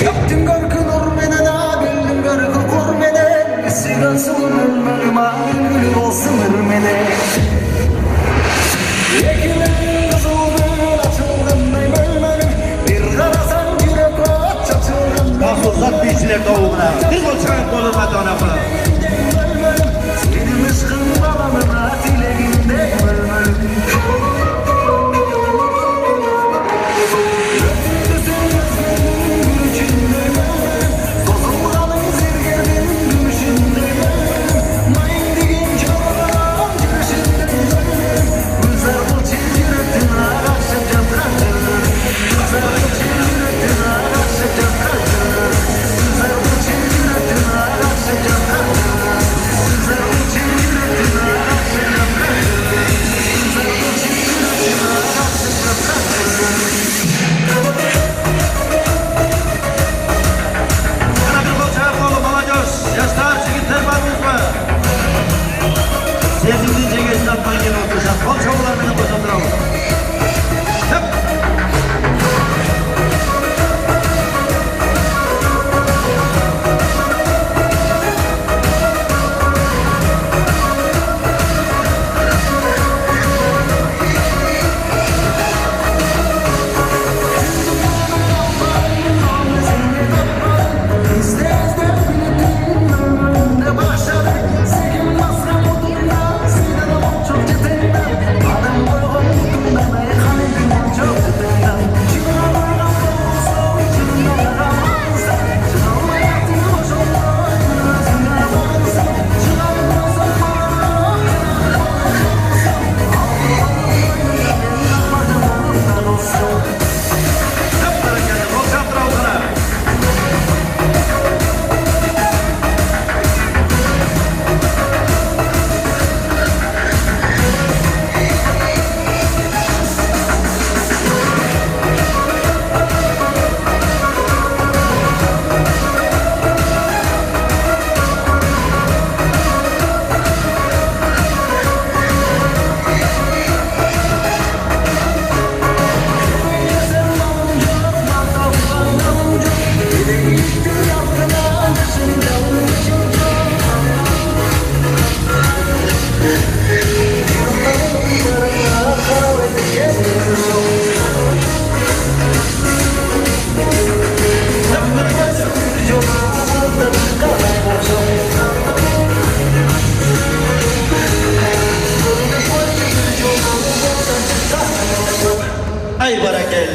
Yaptın garkı normene na bildin garkı kurmene Sigasın ölmelim ağır olsun ırmene Yekilerin kızıldın açıldın bölmelim Bir karasan yürek ot çatıldın Mahsuslar bizler doğumuna bir olçağın koluma donamına Senin ışkın balamına dileğinde bölmelim Sevdiğince geçten mangin oturacak. Kol çabular beni boşaldıralım. Hep. Ay barakel.